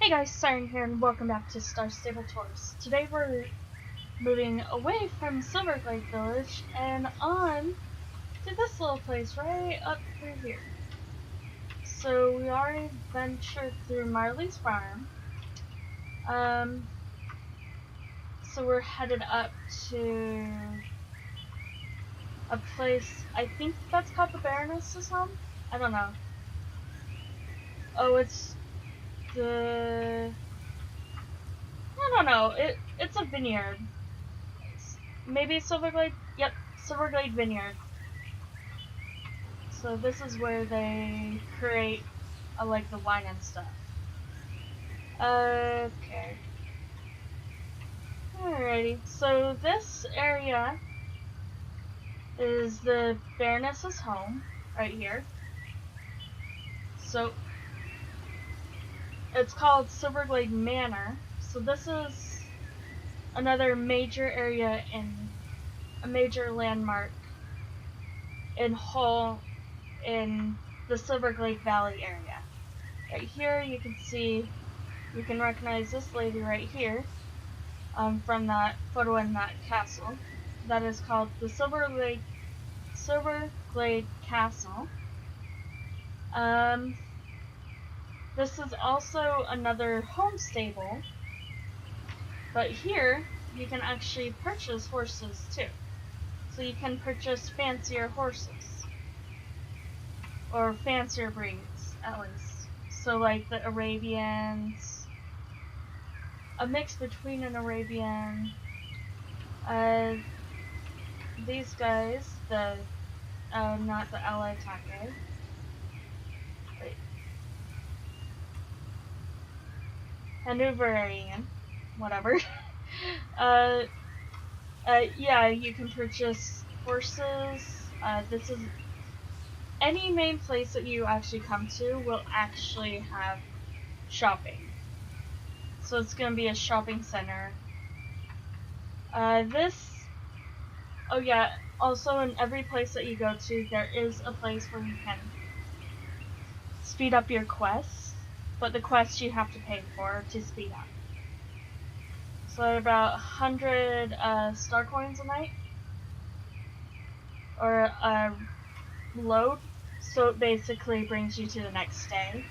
Hey guys, Siren here and welcome back to Star Stable Tours. Today we're moving away from Silverglade Village and on to this little place right up through here. So we already ventured through Marley's farm. So we're headed up to a place, I think that's called the Baroness's home? I don't know. Oh, it's the... I don't know, it's a vineyard. Maybe Silverglade? Yep, Silverglade Vineyard. So this is where they create, like, the wine and stuff. Okay. Alrighty, so this area is the Baroness's home, right here. So, it's called Silverglade Manor. So this is another major area in, a major landmark in the Silverglade Valley area. Right here you can see, you can recognize this lady right here. From that photo in that castle. That is called the Silverglade Castle. This is also another home stable, but here you can actually purchase horses too. So you can purchase fancier horses, or fancier breeds at least. So like the Arabians, a mix between an Arabian, these guys, the not the Alatake. Wait. Hanoverian. Whatever. Yeah, you can purchase horses. This is any main place that you actually come to will actually have shopping. So it's gonna be a shopping center. Oh yeah, also in every place that you go to, there is a place where you can speed up your quests, but the quests you have to pay for to speed up. So about 100 star coins a night, or a load, so it basically brings you to the next day.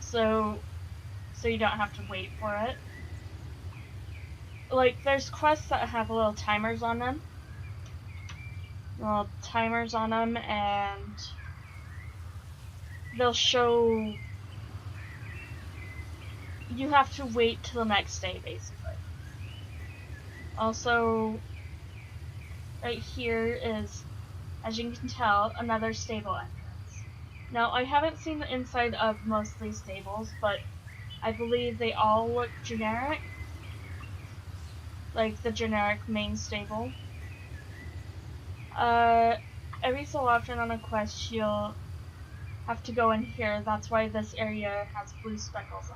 So you don't have to wait for it. Like, there's quests that have little timers on them. And they'll show you have to wait till the next day, basically. Also, right here is, as you can tell, another stable entrance. Now, I haven't seen the inside of most of these stables, but I believe they all look generic. Like the generic main stable. Every so often on a quest, you'll have to go in here. That's why this area has blue speckles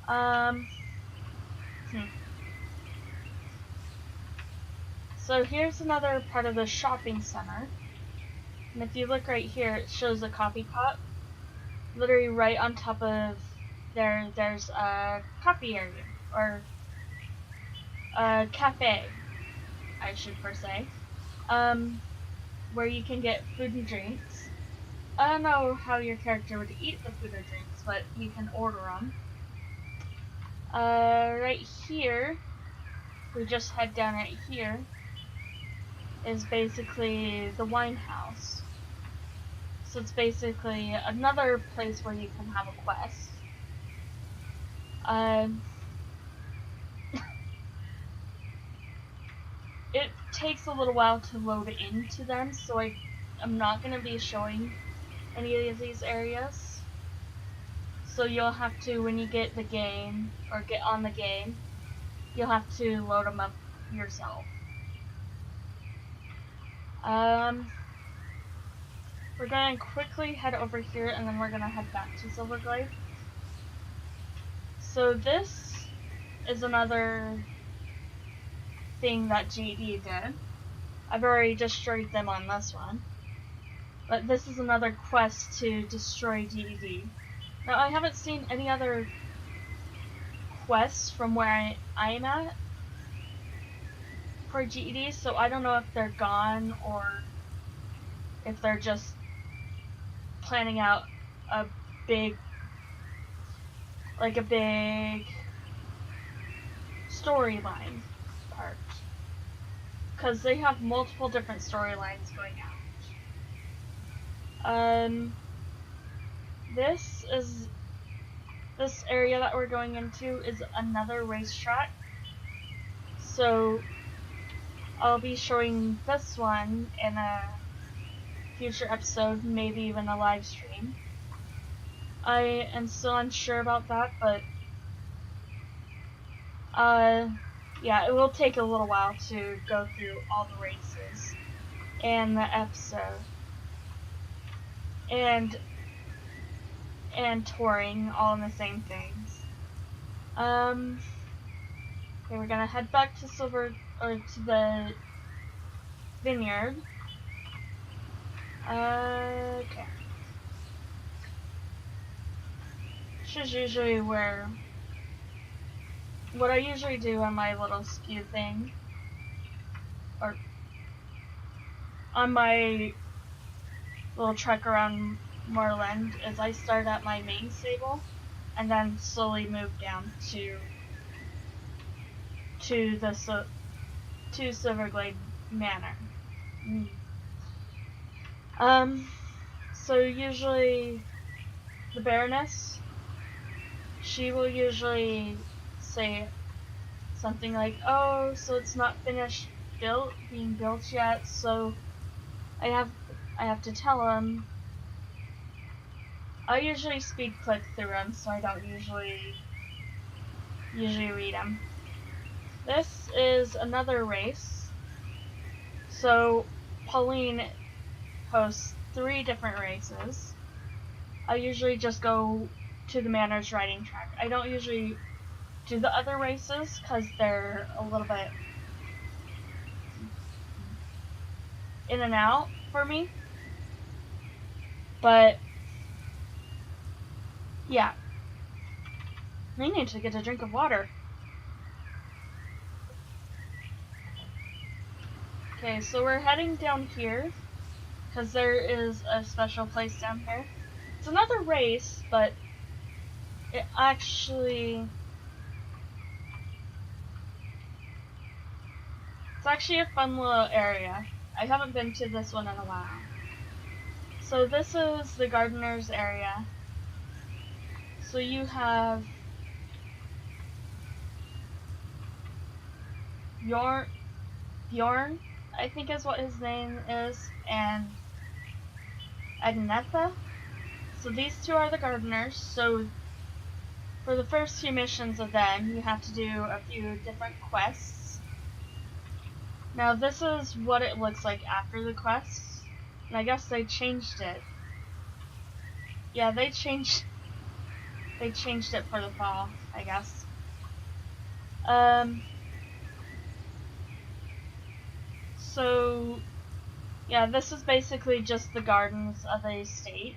on it. So here's another part of the shopping center. And if you look right here, it shows a coffee cup. Literally right on top of there, there's a coffee area, or a cafe, I should per se, where you can get food and drinks. I don't know how your character would eat the food or drinks, but you can order them. Right here, we just head down right here, is basically the wine house. So it's basically another place where you can have a quest. It takes a little while to load into them, so I'm not going to be showing any of these areas. So you'll have to, when you get the game, or get on the game, you'll have to load them up yourself. We're going to quickly head over here, and then we're going to head back to Silverglade. So this is another thing that GD did. I've already destroyed them on this one. But this is another quest to destroy GD. Now, I haven't seen any other quests from where I'm at for GEDs, so I don't know if they're gone or if they're just planning out a big, like a big storyline part. Because they have multiple different storylines going out. This area that we're going into is another racetrack. So I'll be showing this one in a future episode, maybe even a live stream. I am still unsure about that, but yeah, it will take a little while to go through all the races and the episode and touring all in the same things. Okay, we're gonna head back to to the vineyard. Okay. This is usually what I usually do on my little skew thing, or on my little trek around Moorland, is I start at my main stable and then slowly move down to Silverglade Manor. So usually the Baroness, she will usually say something like, "Oh, so it's not finished being built yet, so I have to tell him." I usually speed click through them, so I don't usually read them. This is another race. So Pauline hosts 3 different races. I usually just go to the Manor's riding track. I don't usually do the other races because they're a little bit in and out for me. But yeah, I need to get a drink of water. Okay, so we're heading down here because there is a special place down here. It's another race, but it's actually a fun little area. I haven't been to this one in a while. So this is the gardener's area. So you have Bjorn, I think is what his name is, and Agnetha. So these 2 are the gardeners. So for the first few missions of them, you have to do a few different quests. Now this is what it looks like after the quests, and I guess they changed it. Yeah, they changed it for the fall, I guess. So yeah, this is basically just the gardens of the estate.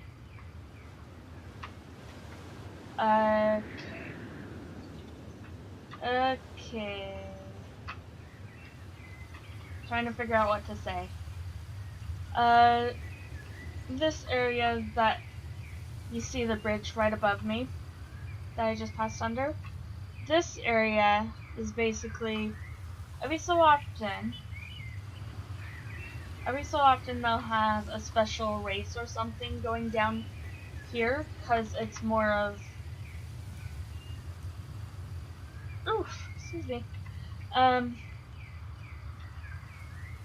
Okay. Trying to figure out what to say. This area that you see the bridge right above me that I just passed under. This area is basically every so often they'll have a special race or something going down here because it's more of excuse me.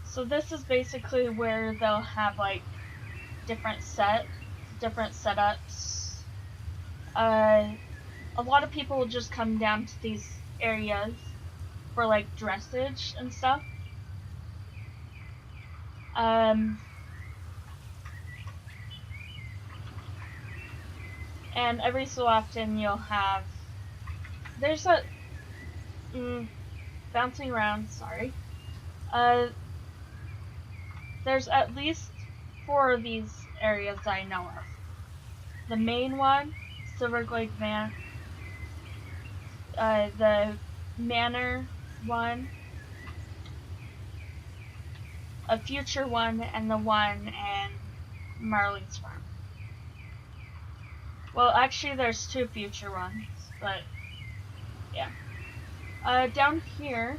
So this is basically where they'll have like different setups. A lot of people will just come down to these areas for like dressage and stuff. And every so often you'll have there's a bouncing around. Sorry. There's at least 4 of these areas that I know of. The main one, Silverglade the Manor one, a future one, and the one in Marley's farm. Well, actually, there's 2 future ones, but yeah. Down here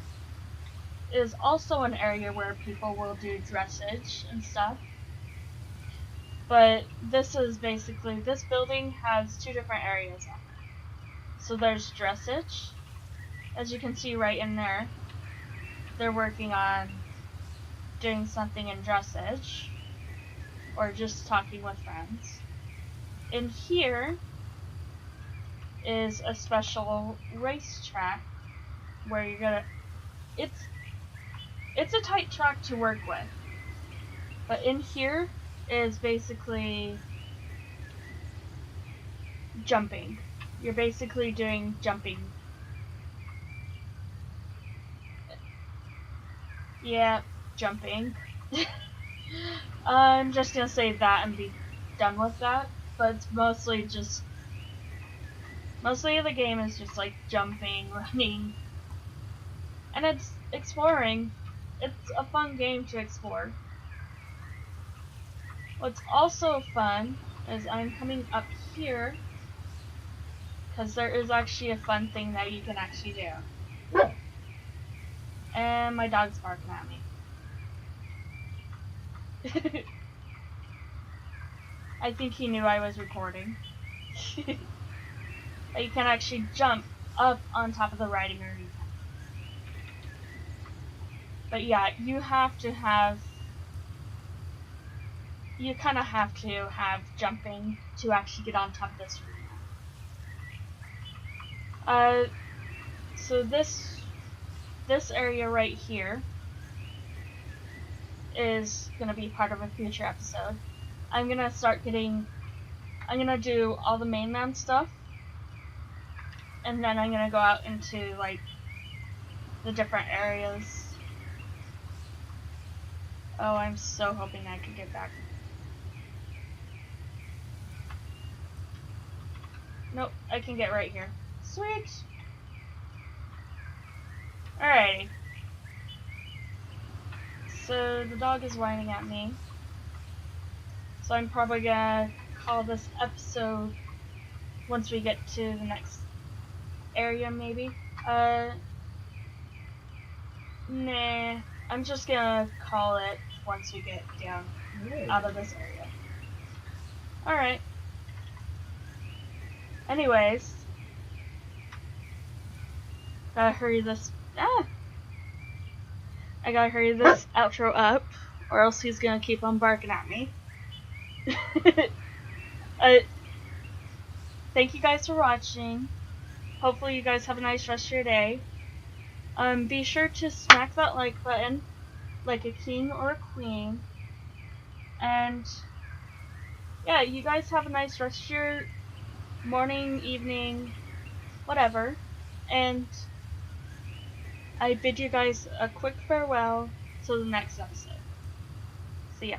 is also an area where people will do dressage and stuff. But this is basically, this building has 2 different areas on it. So there's dressage. As you can see right in there, they're working on doing something in dressage, or just talking with friends. In here is a special racetrack where you're gonna, it's a tight track to work with. But in here is basically jumping. You're basically doing jumping. Yeah, jumping. I'm just gonna say that and be done with that. But it's mostly the game is just like jumping, running, and it's exploring. It's a fun game to explore. What's also fun is I'm coming up here because there is actually a fun thing that you can actually do. And my dog's barking at me. I think he knew I was recording. But you can actually jump up on top of the riding arena. But yeah, you kind of have to have jumping to actually get on top of this arena. So this area right here is gonna be part of a future episode. I'm gonna do all the mainland stuff, and then I'm gonna go out into like the different areas. Oh, I'm so hoping I can get back. Nope, I can get right here. Sweet! Alrighty. So the dog is whining at me. So I'm probably gonna call this episode once we get to the next area, maybe. Nah. I'm just gonna call it once we get down out of this area. Alright. Anyways. Gotta hurry this. I gotta hurry this outro up, or else he's gonna keep on barking at me. Thank you guys for watching. Hopefully you guys have a nice rest of your day. Be sure to smack that like button like a king or a queen. And yeah, you guys have a nice rest of your morning, evening, whatever. And I bid you guys a quick farewell till the next episode. See ya.